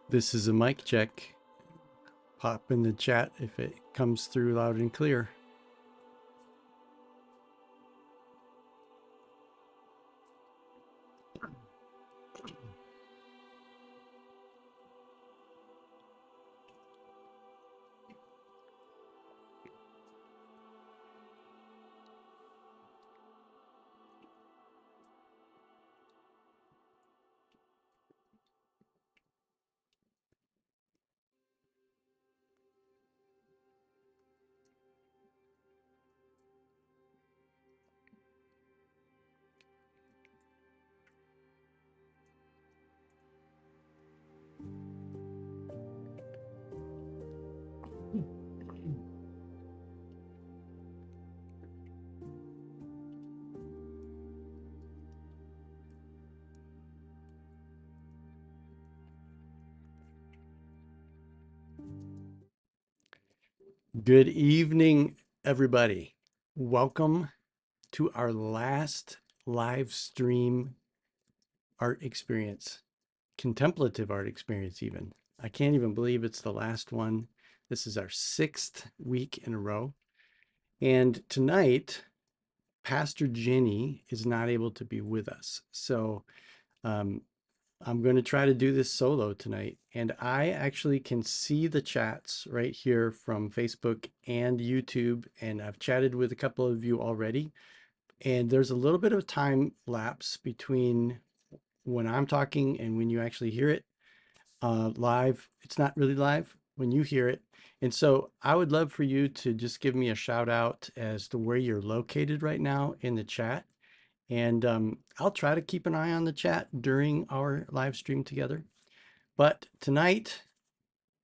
This is a mic check. Pop in the chat if it comes through loud and clear. Good evening, everybody. Welcome to our last live stream art experience, contemplative art experience even. I can't even believe it's the last one. This is our 6th week in a row. And tonight, Pastor Jenny is not able to be with us. So I'm going to try to do this solo tonight. And I actually can see the chats right here from Facebook and YouTube. And I've chatted with a couple of you already. And there's a little bit of time lapse between when I'm talking and when you actually hear it live. It's not really live when you hear it. And so I would love for you to just give me a shout out as to where you're located right now in the chat. And I'll try to keep an eye on the chat during our live stream together. But tonight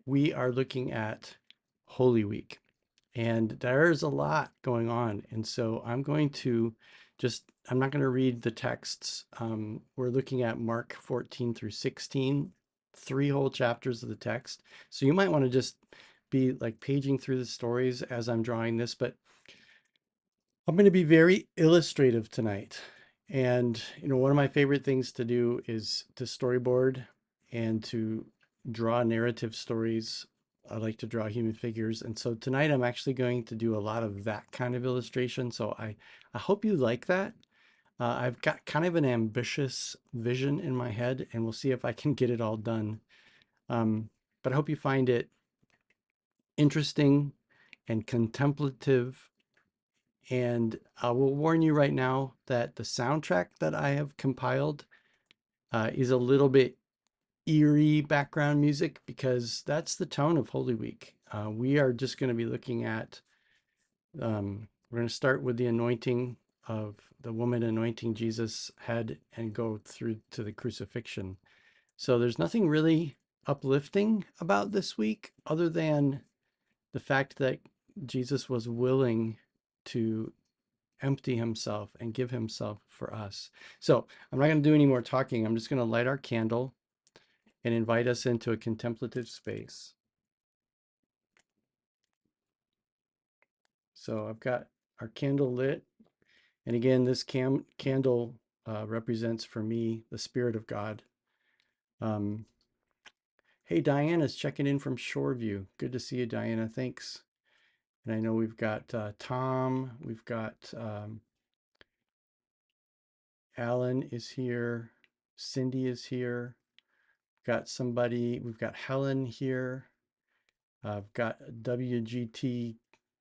we are looking at Holy Week, and there's a lot going on. And so I'm going to I'm not going to read the texts. We're looking at Mark 14 through 16, 3 whole chapters of the text. So you might want to just be like paging through the stories as I'm drawing this, but I'm going to be very illustrative tonight. And, one of my favorite things to do is to storyboard and to draw narrative stories I like to draw human figures. And so tonight I'm actually going to do a lot of that kind of illustration. So I hope you like that. I've got kind of an ambitious vision in my head, and we'll see if I can get it all done. But I hope you find it interesting and contemplative. And I will warn you right now that the soundtrack that I have compiled is a little bit eerie background music because that's the tone of Holy Week. We are just going to be looking at, we're going to start with the anointing of the woman anointing Jesus' head and go through to the crucifixion. So there's nothing really uplifting about this week other than the fact that Jesus was willing to empty himself and give himself for us. So I'm not going to do any more talking. I'm just going to light our candle and invite us into a contemplative space. So I've got our candle lit. And again, this candle represents for me the Spirit of God. Um, hey, Diana's checking in from Shoreview. Good to see you, Diana. Thanks. And I know we've got Tom, we've got Alan is here, Cindy is here, got somebody, we've got Helen here. I've got WGT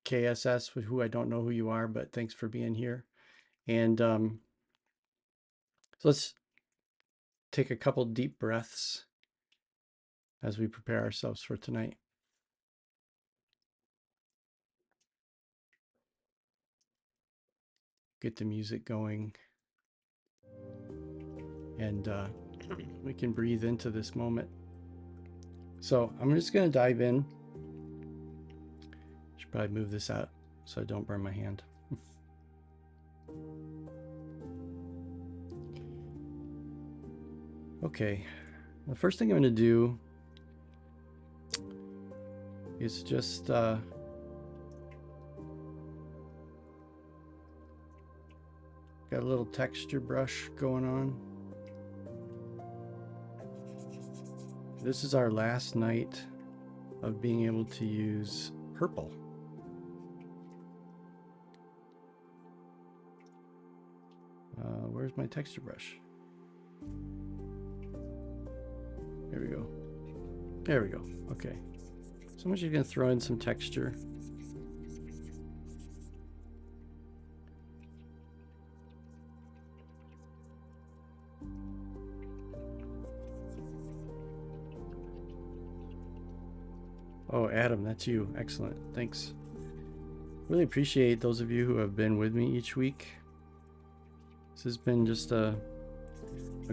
KSS, who I don't know who you are, but thanks for being here. And so let's take a couple deep breaths as we prepare ourselves for tonight. Get the music going, and we can breathe into this moment. So I'm just going to dive in. Should probably move this out so I don't burn my hand. Okay, the first thing I'm going to do is just got a little texture brush going on. This is our last night of being able to use purple. Where's my texture brush? There we go. There we go. Okay. So I'm just going to throw in some texture. Oh, Adam, that's you. Excellent. Thanks. Really appreciate those of you who have been with me each week. This has been just a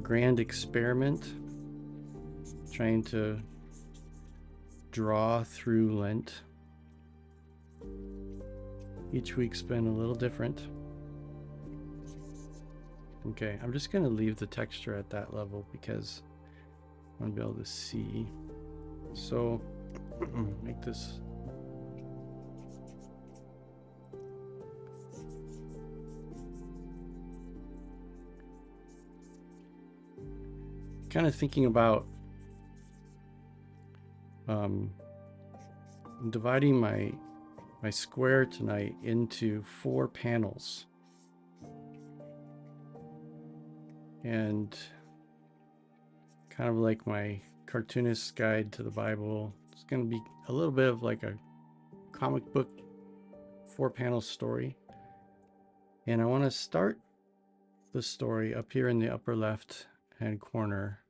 grand experiment trying to draw through Lent. Each week's been a little different. Okay, I'm just going to leave the texture at that level because I want to be able to see. So make this kind of thinking about dividing my square tonight into 4 panels, and kind of like my cartoonist's guide to the Bible, it's going to be a little bit of like a comic book 4-panel story. And I want to start the story up here in the upper left hand corner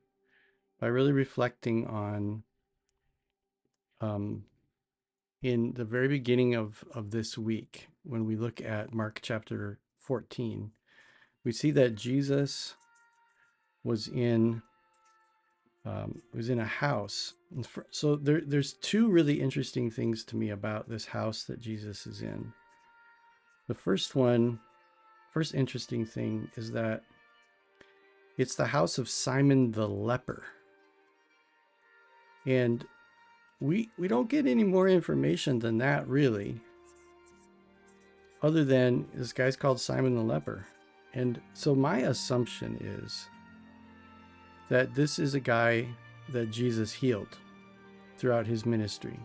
by really reflecting on in the very beginning of this week, when we look at Mark chapter 14, we see that Jesus was in a house. So there's 2 really interesting things to me about this house that Jesus is in. The first interesting thing is that it's the house of Simon the leper. And we don't get any more information than that, really, other than this guy's called Simon the leper. And so my assumption is that this is a guy that Jesus healed throughout his ministry.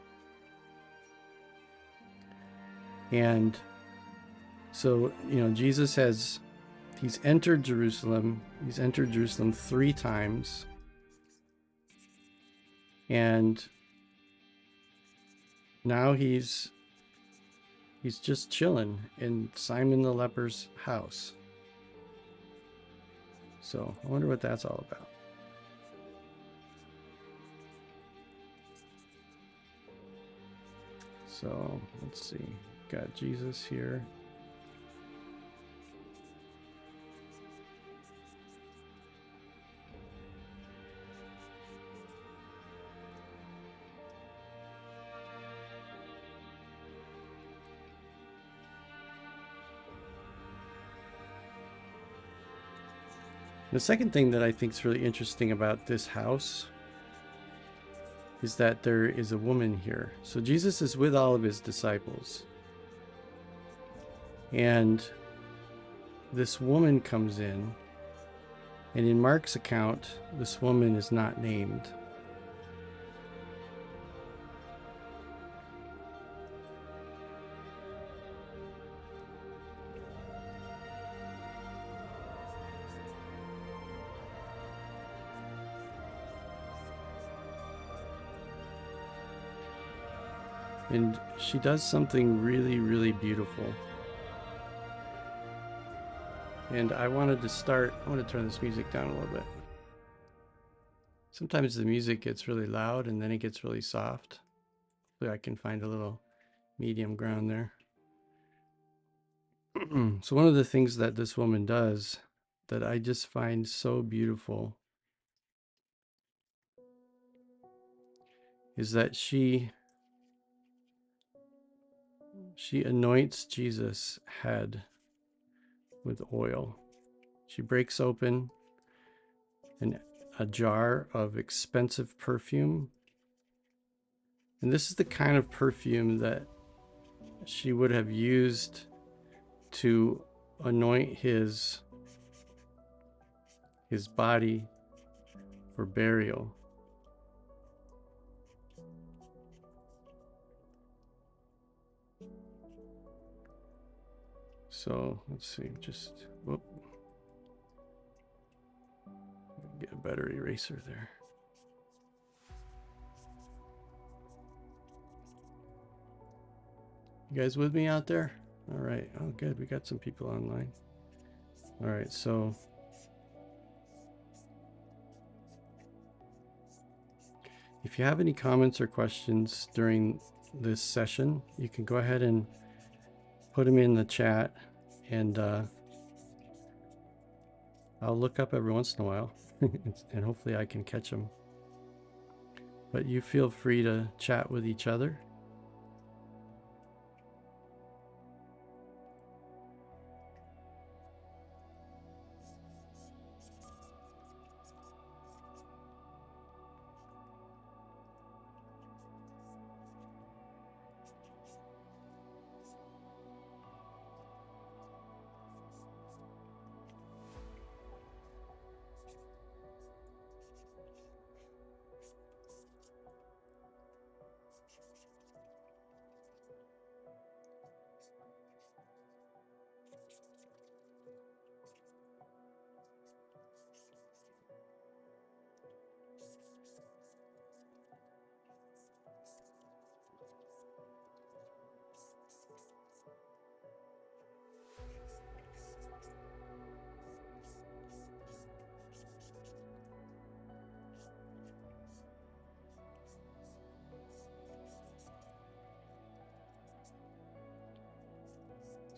And so, Jesus he's entered Jerusalem. He's entered Jerusalem 3 times. And now he's just chilling in Simon the leper's house. So I wonder what that's all about. So let's see. Got Jesus here. The second thing that I think is really interesting about this house is that there is a woman here. So Jesus is with all of his disciples. And this woman comes in. And in Mark's account, this woman is not named. And she does something really, really beautiful. And I want to turn this music down a little bit. Sometimes the music gets really loud and then it gets really soft. Hopefully I can find a little medium ground there. So one of the things that this woman does that I just find so beautiful is that she anoints Jesus' head with oil. She breaks open a jar of expensive perfume. And this is the kind of perfume that she would have used to anoint his body for burial. So let's see, get a better eraser there. You guys with me out there? All right. Oh, good. We got some people online. All right. So if you have any comments or questions during this session, you can go ahead and put them in the chat, and I'll look up every once in a while and hopefully I can catch them. But you feel free to chat with each other.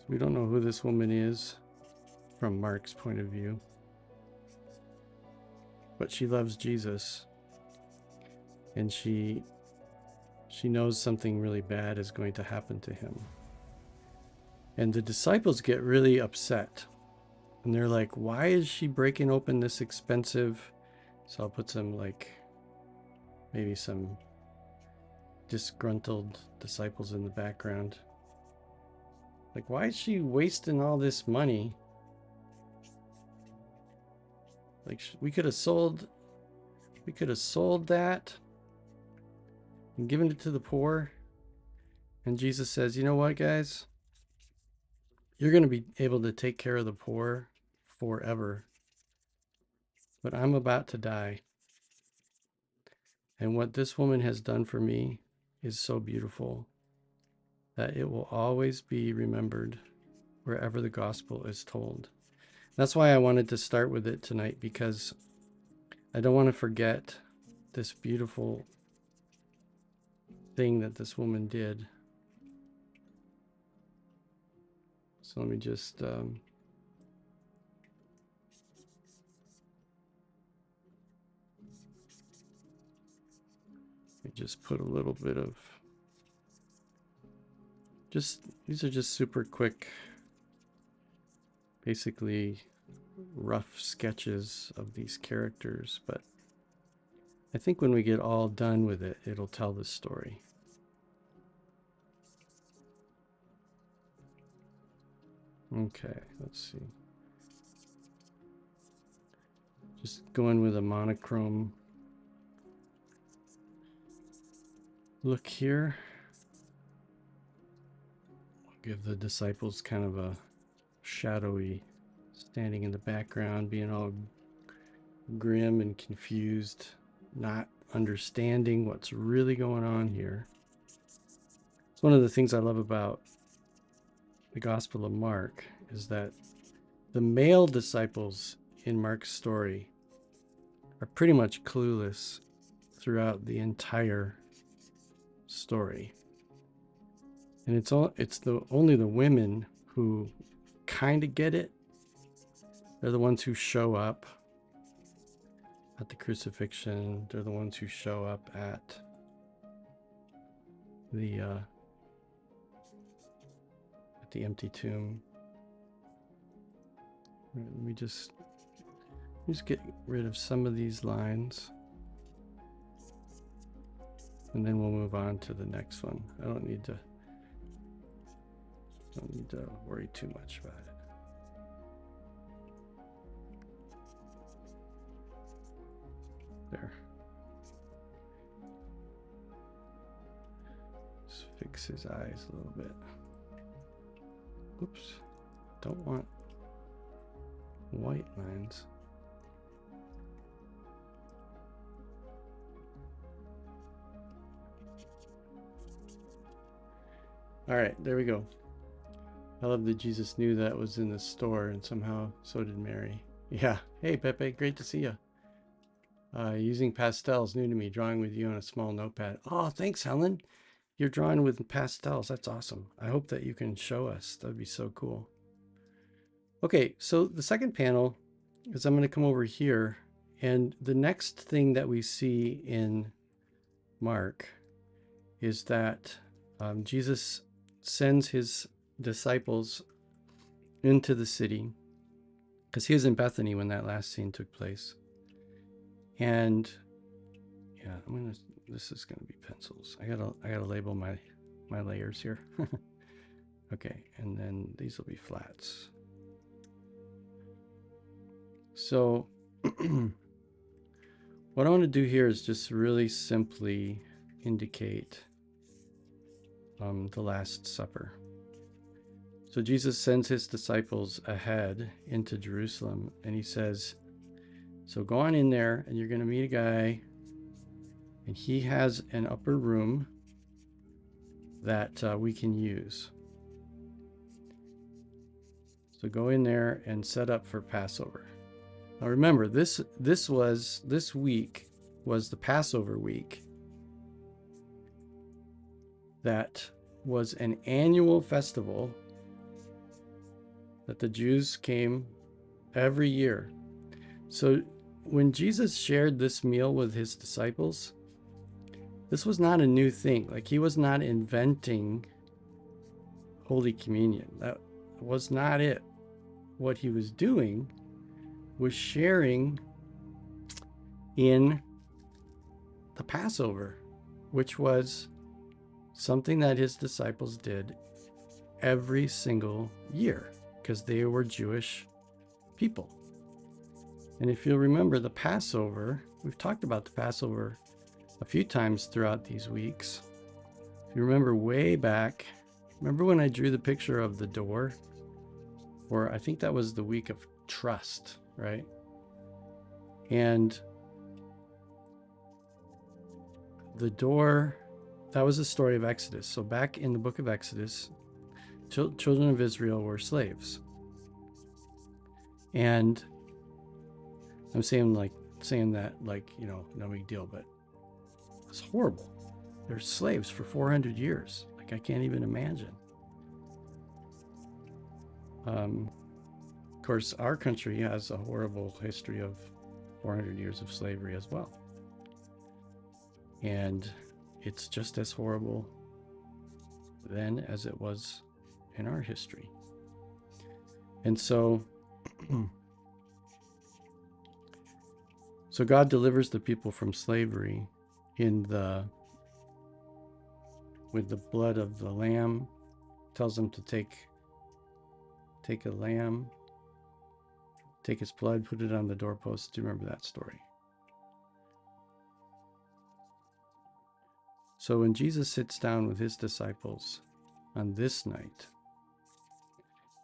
We don't know who this woman is from Mark's point of view, but she loves Jesus, and she knows something really bad is going to happen to him. And the disciples get really upset, and they're like, why is she breaking open this expensive? So I'll put some, maybe some disgruntled disciples in the background. Like, why is she wasting all this money? Like, we could have sold that and given it to the poor. And Jesus says, you know what, guys? you're going to be able to take care of the poor forever. But I'm about to die. And what this woman has done for me is so beautiful that it will always be remembered wherever the gospel is told. That's why I wanted to start with it tonight, because I don't want to forget this beautiful thing that this woman did. So let me just put a little bit of these are just super quick, basically rough sketches of these characters, but I think when we get all done with it, it'll tell the story. Okay, let's see. Just going with a monochrome look here. Give the disciples kind of a shadowy, standing in the background, being all grim and confused, not understanding what's really going on here. It's one of the things I love about the Gospel of Mark is that the male disciples in Mark's story are pretty much clueless throughout the entire story. And it's only the women who kind of get it. They're the ones who show up at the crucifixion. They're the ones who show up at the empty tomb. Let me just get rid of some of these lines, and then we'll move on to the next one. I don't need to worry too much about it. There. Just fix his eyes a little bit. Oops. Don't want white lines. All right, there we go. I love that Jesus knew that was in the store, and somehow so did Mary. Yeah. Hey, Pepe, great to see you. Using pastels, new to me, drawing with you on a small notepad. Oh, thanks, Helen. You're drawing with pastels. That's awesome. I hope that you can show us. That'd be so cool. Okay, so the second panel is I'm going to come over here, and the next thing that we see in Mark is that Jesus sends his disciples into the city, because he was in Bethany when that last scene took place. And yeah, this is gonna be pencils. I gotta label my layers here. Okay, and then these will be flats. So what I want to do here is just really simply indicate the Last Supper. So Jesus sends his disciples ahead into Jerusalem, and he says, so go on in there, and you're going to meet a guy, and he has an upper room that we can use. So go in there and set up for Passover. Now remember, this week was the Passover week. That was an annual festival that the Jews came every year. So when Jesus shared this meal with his disciples, this was not a new thing. Like, he was not inventing Holy Communion. That was not it. What he was doing was sharing in the Passover, which was something that his disciples did every single year because they were Jewish people. And if you'll remember the Passover, we've talked about the Passover a few times throughout these weeks. If you remember way back, remember when I drew the picture of the door or I think that was the week of trust, right? And the door, that was the story of Exodus. So back in the book of Exodus, children of Israel were slaves. And I'm saying that like, you know, no big deal, but it's horrible. They're slaves for 400 years. Like, I can't even imagine. Of course, our country has a horrible history of 400 years of slavery as well. And it's just as horrible then as it was in our history. And so, so God delivers the people from slavery with the blood of the lamb, tells them to take a lamb, take its blood, put it on the doorpost. Do you remember that story? So when Jesus sits down with his disciples on this night,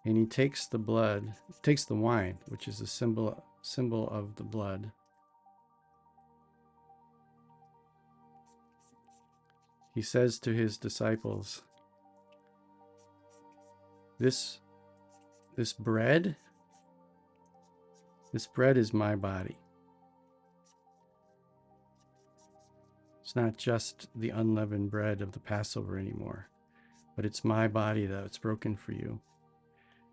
and he takes the blood, takes the wine, which is a symbol of the blood, he says to his disciples, this bread is my body. It's not just the unleavened bread of the Passover anymore, but it's my body that's broken for you.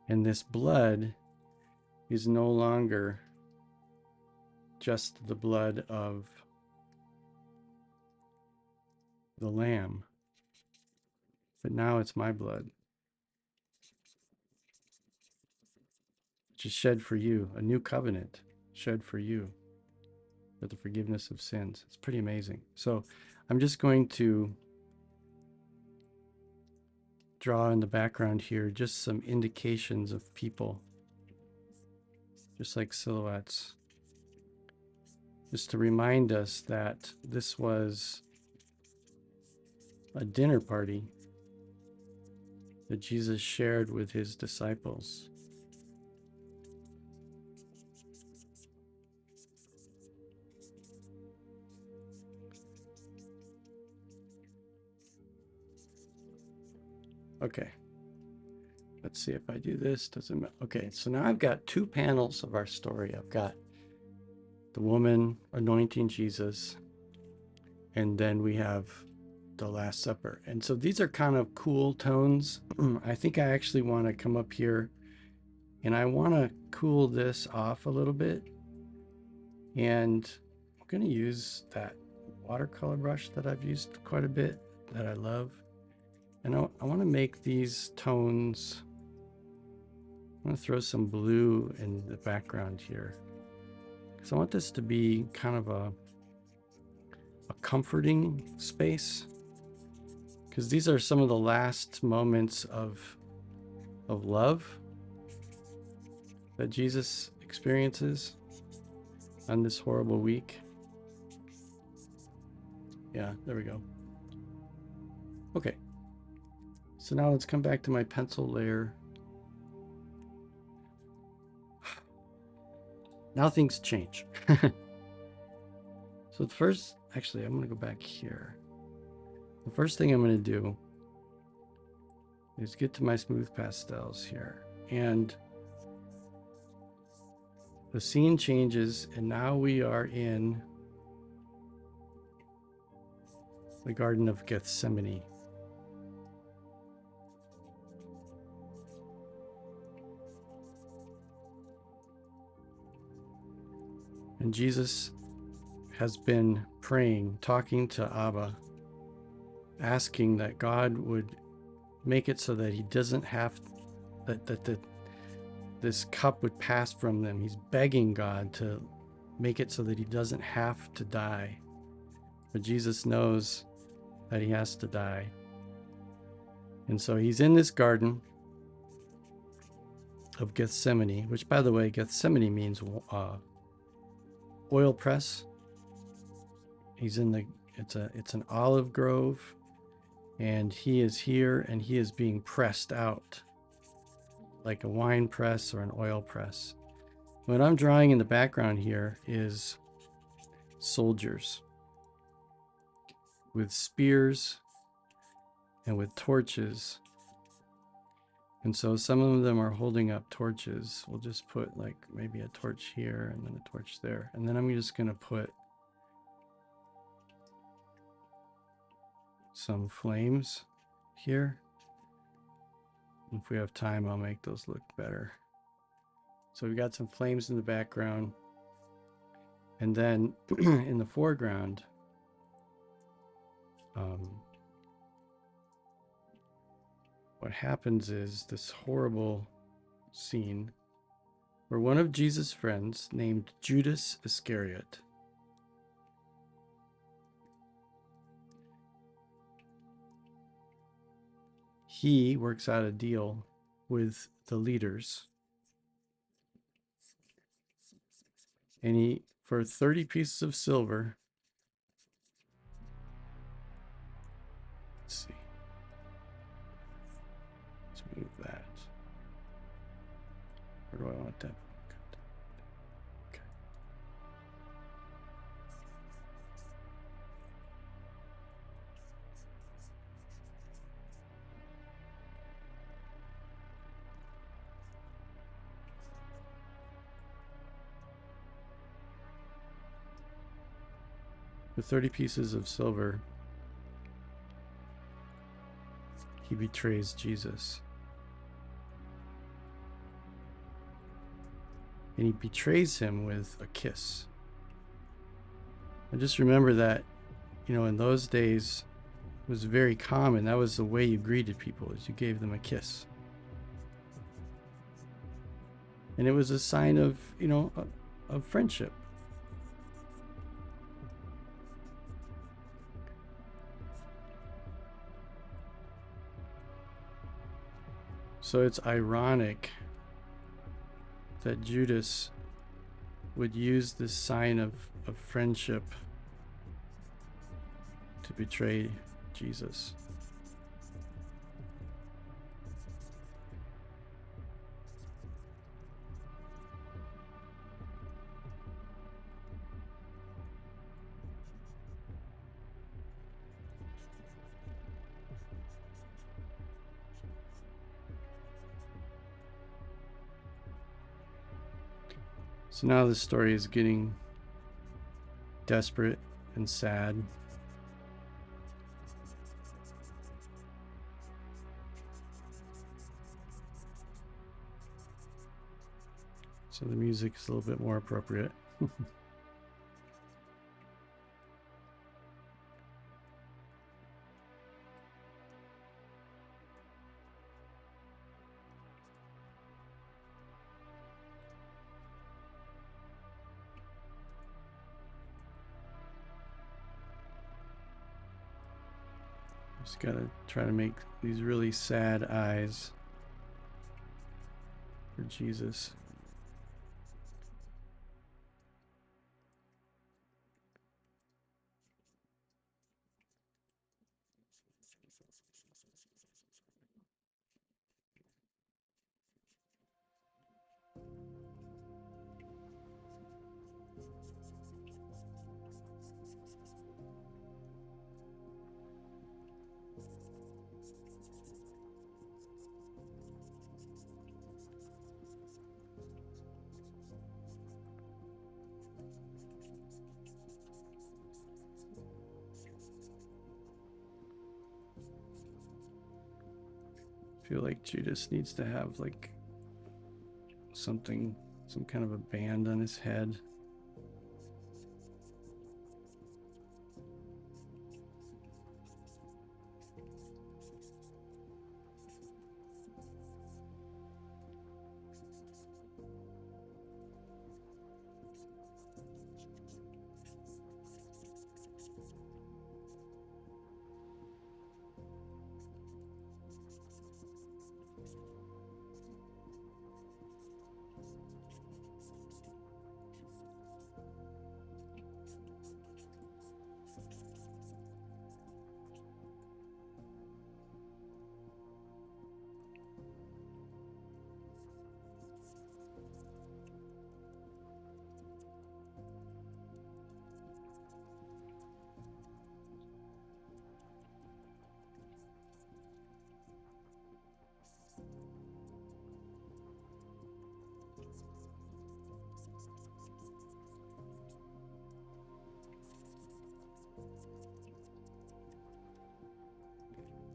And this blood is no longer just the blood of the lamb, but now it's my blood, which is shed for you, a new covenant shed for you for the forgiveness of sins. It's pretty amazing. So I'm just going to draw in the background here just some indications of people, just like silhouettes, just to remind us that this was a dinner party that Jesus shared with his disciples. Okay, let's see if I do this. Doesn't matter. Okay, so now I've got two panels of our story. I've got the woman anointing Jesus, and then we have the Last Supper. And so these are kind of cool tones. I think I actually want to come up here and I want to cool this off a little bit. And I'm going to use that watercolor brush that I've used quite a bit, that I love. And I want to make these tones, I'm going to throw some blue in the background here, because I want this to be kind of a comforting space, because these are some of the last moments of love that Jesus experiences on this horrible week. Yeah, there we go. Okay, so now let's come back to my pencil layer. Now things change. So the first, actually, I'm going to go back here. The first thing I'm going to do is get to my smooth pastels here. And the scene changes, and now we are in the Garden of Gethsemane. And Jesus has been praying, talking to Abba, asking that God would make it so that he doesn't have, this cup would pass from them. He's begging God to make it so that he doesn't have to die. But Jesus knows that he has to die. And so he's in this garden of Gethsemane, which, by the way, Gethsemane means oil press. He's in it's an olive grove, and he is here, and he is being pressed out like a wine press or an oil press. What I'm drawing in the background here is soldiers with spears and with torches. And so some of them are holding up torches. We'll just put like maybe a torch here and then a torch there. And then I'm just going to put some flames here. If we have time, I'll make those look better. So we've got some flames in the background. And then in the foreground, what happens is this horrible scene where one of Jesus' friends named Judas Iscariot he works out a deal with the leaders, and he, for 30 pieces of silver, let's see, let's move that. Where do I want that? Okay. For 30 pieces of silver, he betrays Jesus. And he betrays him with a kiss. And just remember that, you know, in those days, it was very common. That was the way you greeted people, is you gave them a kiss. And it was a sign of, you know, of friendship. So it's ironic that Judas would use this sign of friendship to betray Jesus. So now the story is getting desperate and sad. So the music is a little bit more appropriate. Just gotta try to make these really sad eyes for Jesus. I feel like Judas needs to have like something, some kind of a band on his head.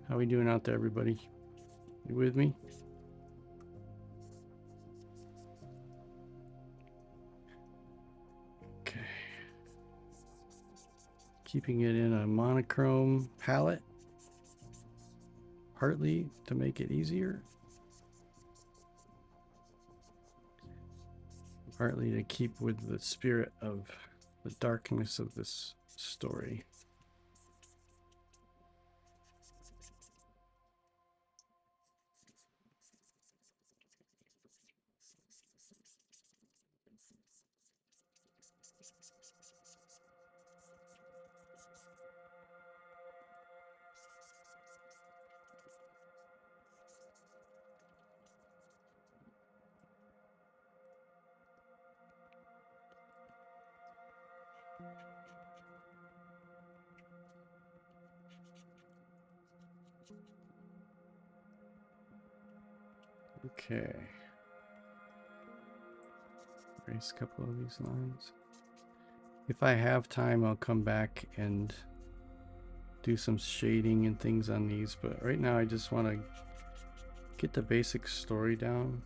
How we doing out there, everybody? You with me? Okay. Keeping it in a monochrome palette, partly to make it easier, partly to keep with the spirit of the darkness of this story. Okay. Erase a couple of these lines. If I have time, I'll come back and do some shading and things on these, but right now I just want to get the basic story down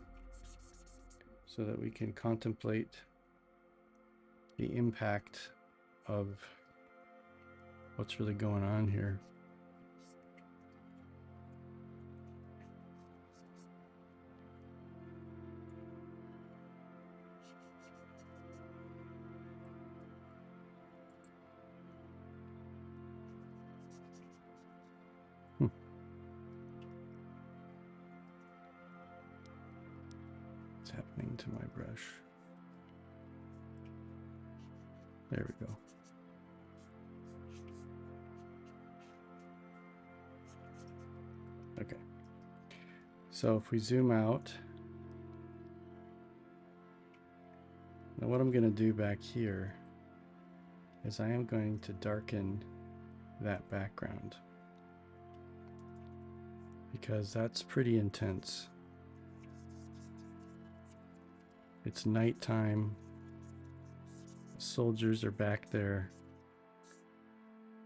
so that we can contemplate the impact of what's really going on here. What's happening to my brush? There we go. Okay. So if we zoom out, now what I'm going to do back here is I am going to darken that background because that's pretty intense. It's nighttime. The soldiers are back there.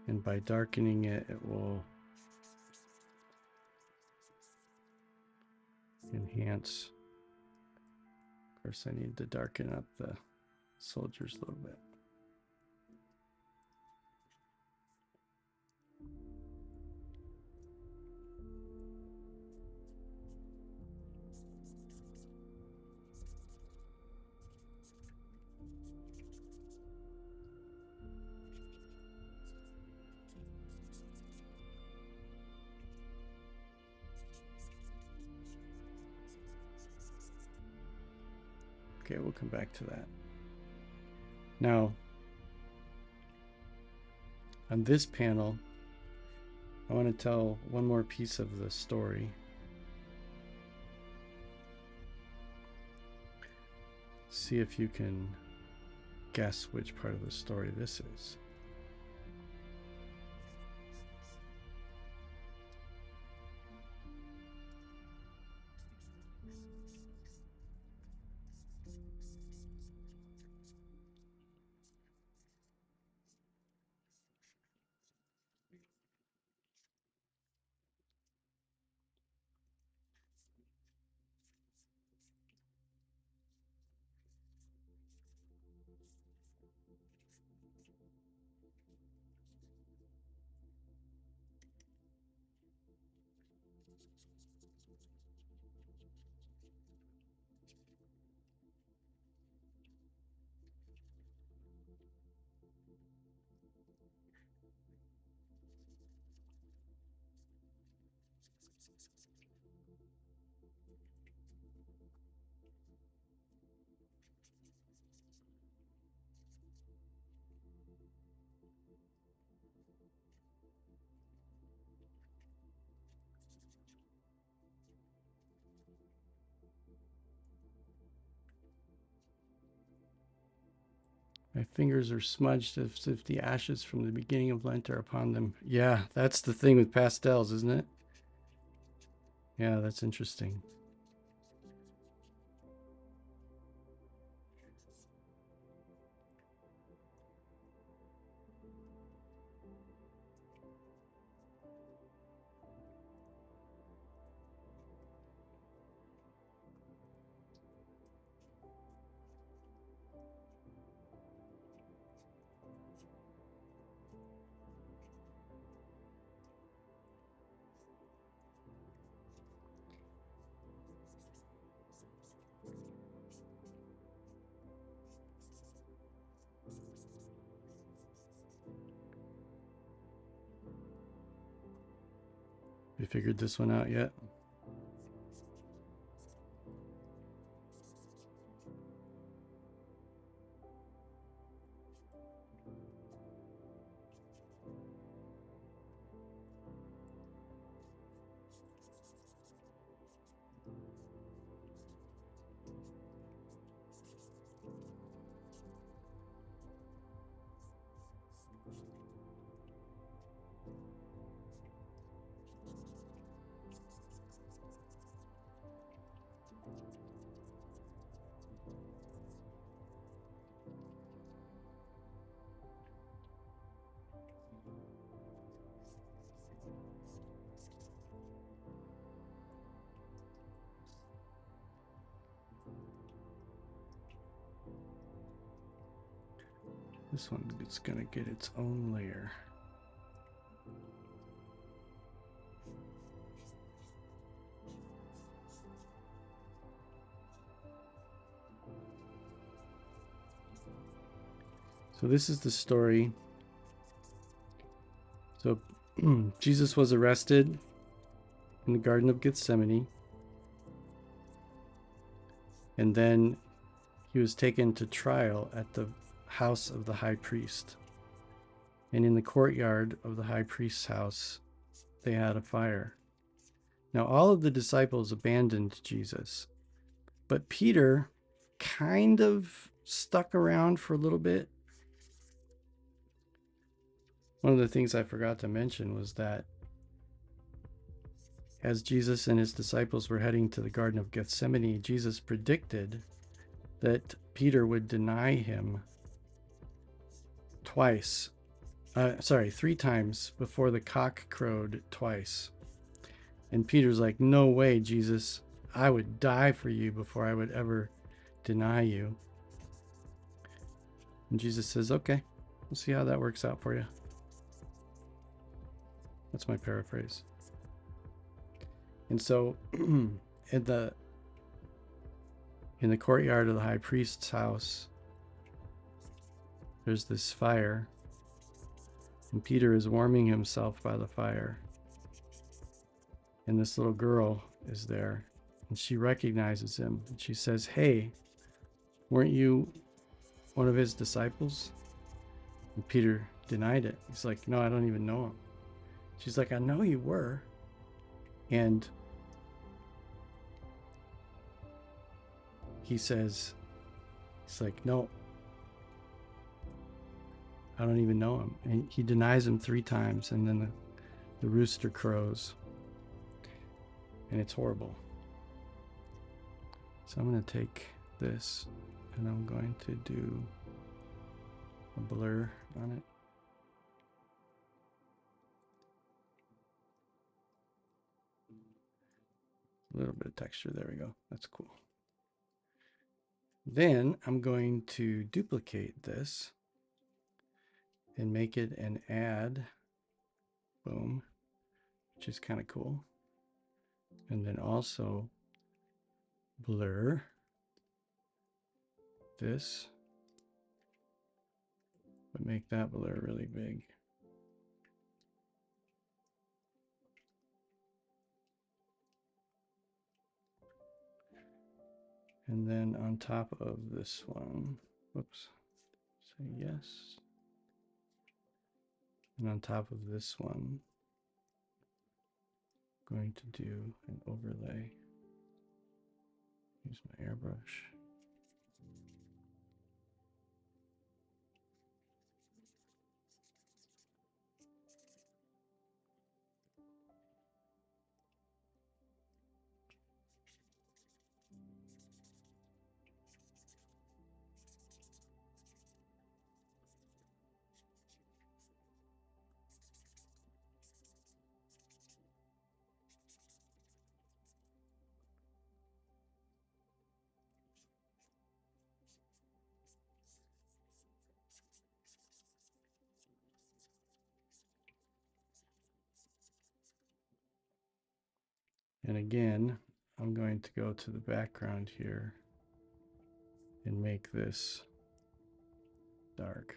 And by darkening it, it will enhance. Of course, I need to darken up the soldiers a little bit. Okay, we'll come back to that. Now, on this panel, I want to tell one more piece of the story. See if you can guess which part of the story this is. My fingers are smudged as if the ashes from the beginning of Lent are upon them. Yeah, that's the thing with pastels, isn't it? Yeah, that's interesting. figured this one out yet? This one is going to get its own layer. So this is the story. So Jesus was arrested in the Garden of Gethsemane, and then he was taken to trial at the house of the high priest. And in the courtyard of the high priest's house, they had a fire. Now all of the disciples abandoned Jesus, but Peter kind of stuck around for a little bit. One of the things I forgot to mention was that as Jesus and his disciples were heading to the Garden of Gethsemane, Jesus predicted that Peter would deny him three times before the cock crowed twice. And Peter's like, no way, Jesus, I would die for you before I would ever deny you. And Jesus says, okay, we'll see how that works out for you. That's my paraphrase. And so in the courtyard of the high priest's house, there's this fire, and Peter is warming himself by the fire. And this little girl is there, and she recognizes him, and she says, hey, weren't you one of his disciples? And Peter denied it. He's like, no, I don't even know him. She's like, I know you were. And he says, he's like, no, I don't even know him. And he denies him 3 times, and then the rooster crows. And it's horrible. So I'm going to take this, and I'm going to do a blur on it. A little bit of texture. There we go. That's cool. Then I'm going to duplicate this and make it an add. Boom. Which is kind of cool. And then also blur this, but make that blur really big. And then on top of this one, whoops, say yes. And on top of this one, I'm going to do an overlay. Use my airbrush. And again, I'm going to go to the background here and make this dark.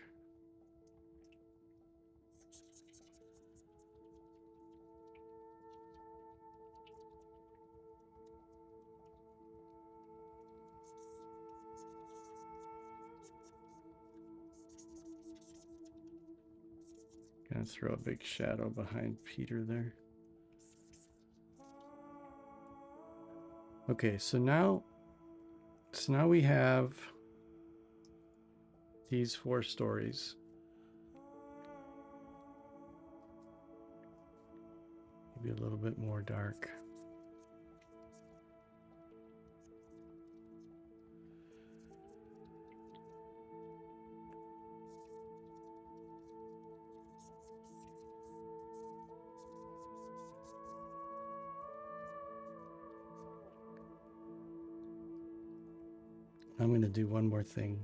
Gonna throw a big shadow behind Peter there. Okay, so now we have these 4 stories. Maybe a little bit more dark. I'm going to do one more thing.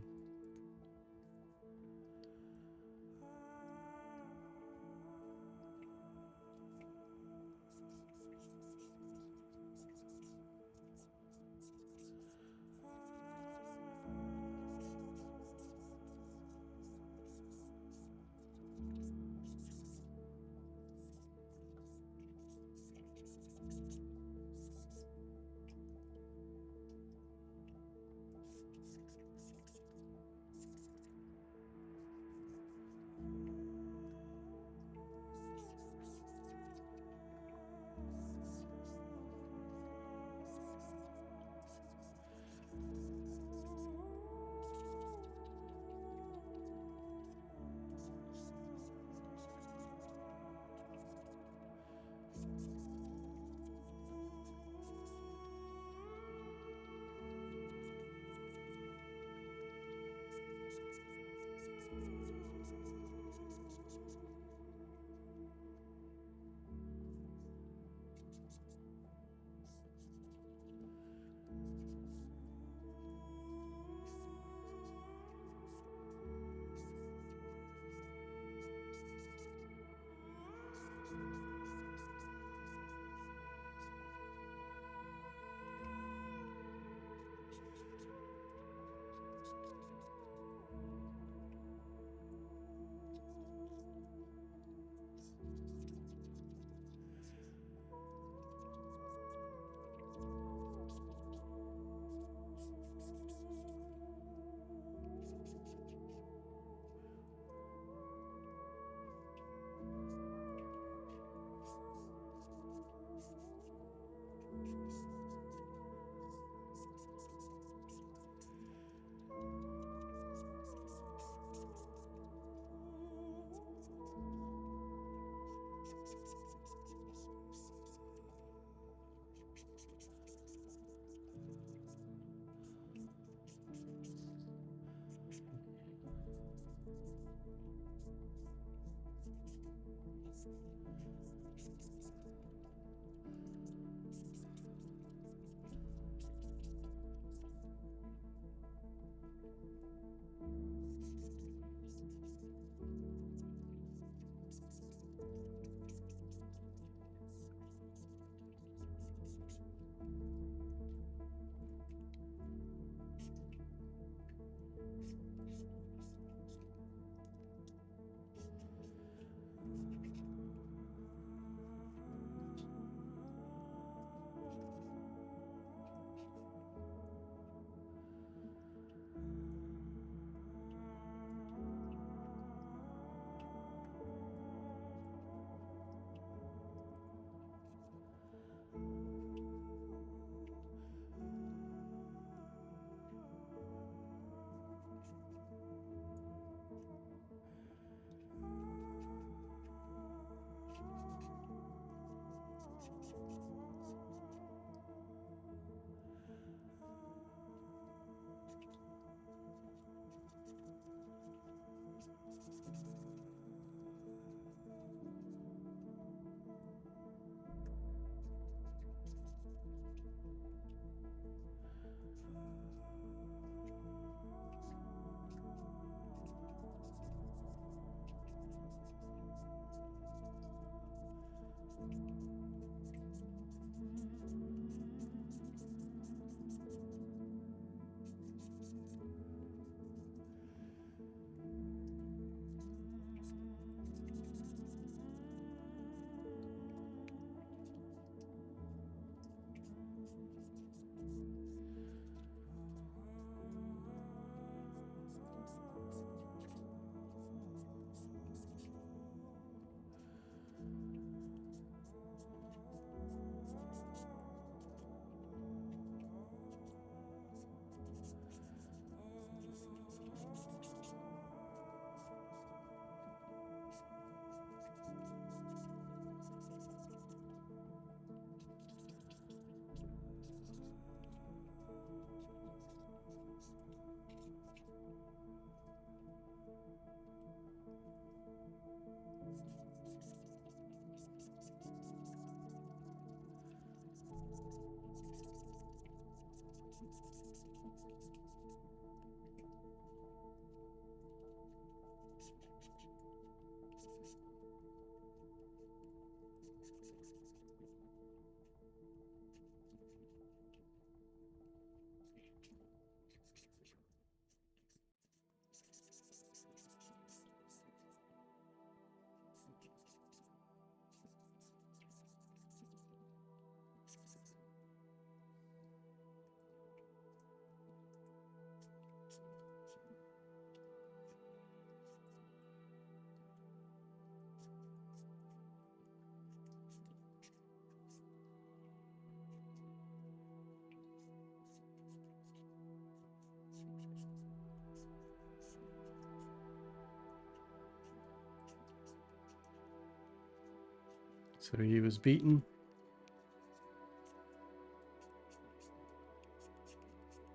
So he was beaten,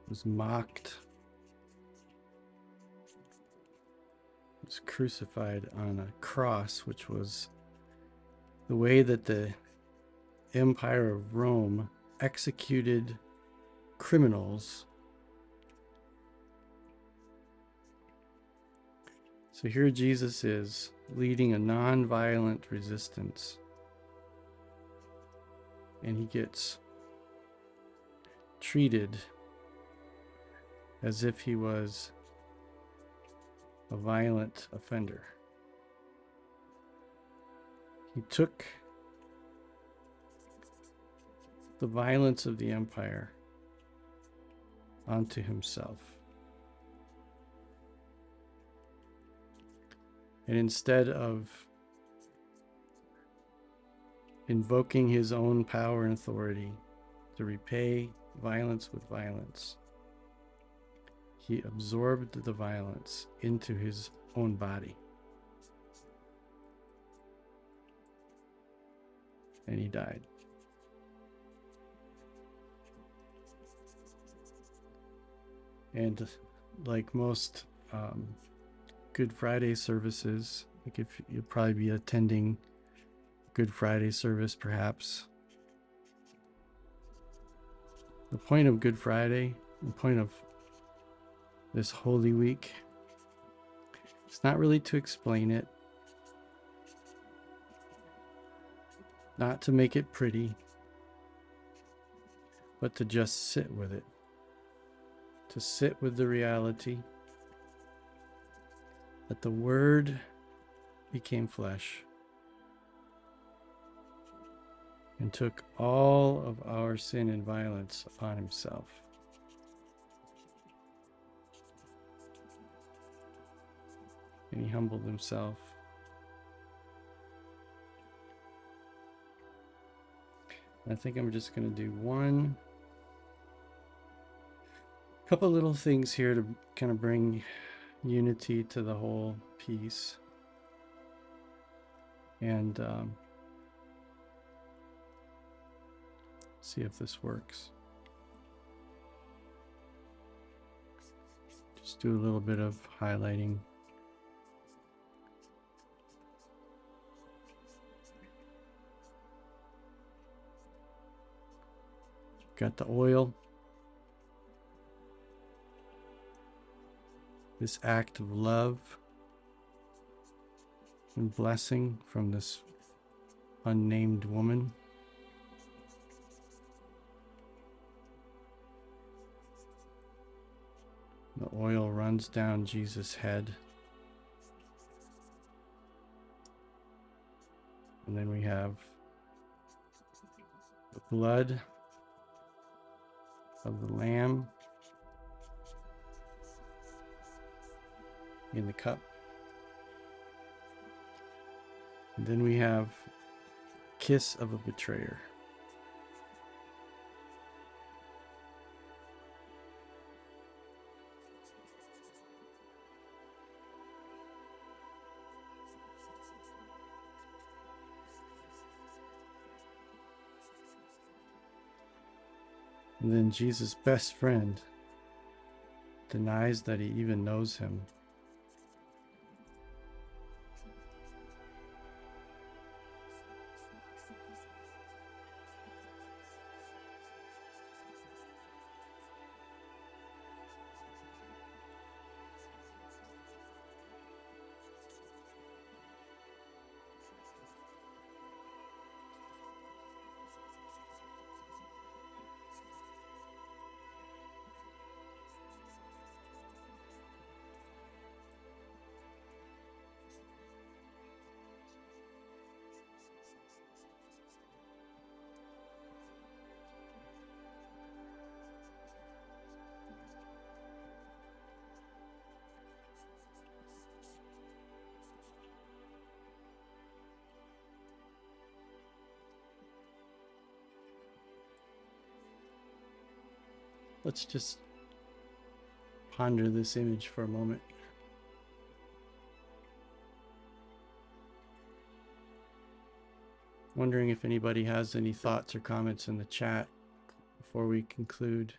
was mocked, was crucified on a cross, which was the way that the Empire of Rome executed criminals. So here Jesus is leading a non-violent resistance, and he gets treated as if he was a violent offender. He took the violence of the empire onto himself. And instead of invoking his own power and authority to repay violence with violence, he absorbed the violence into his own body. And he died. And like most Good Friday services, like if you'll probably be attending Good Friday service, perhaps. The point of Good Friday, the point of this Holy Week, it's not really to explain it, not to make it pretty, but to just sit with it, to sit with the reality that the Word became flesh and took all of our sin and violence upon himself. And he humbled himself. I think I'm just going to do couple little things here to kind of bring unity to the whole piece. And see if this works. Just do a little bit of highlighting. Got the oil. This act of love and blessing from this unnamed woman. The oil runs down Jesus' head. And then we have the blood of the Lamb in the cup. And then we have kiss of a betrayer. And then Jesus' best friend denies that he even knows him. let's just ponder this image for a moment. Wondering if anybody has any thoughts or comments in the chat before we conclude.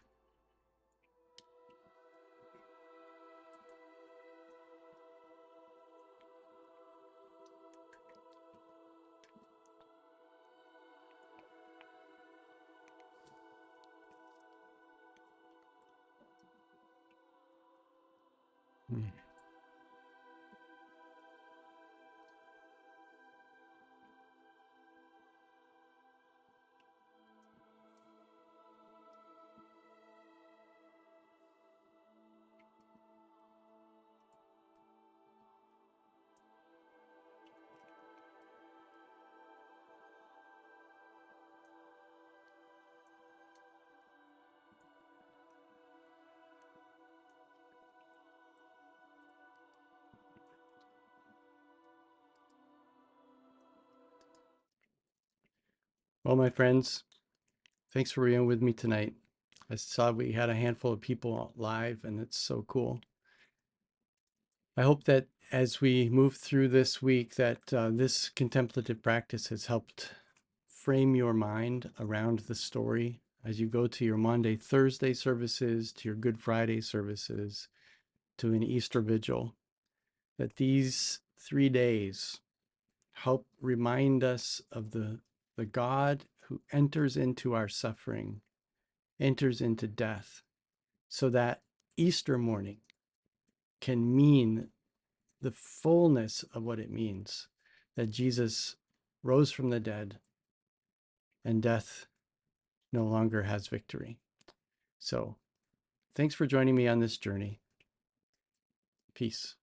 Well, my friends, thanks for being with me tonight. I saw we had a handful of people live, and it's so cool. I hope that as we move through this week, that this contemplative practice has helped frame your mind around the story as you go to your Maundy, Thursday services, to your Good Friday services, to an Easter vigil, that these 3 days help remind us of the God who enters into our suffering, enters into death, so that Easter morning can mean the fullness of what it means that Jesus rose from the dead and death no longer has victory. So, thanks for joining me on this journey. Peace.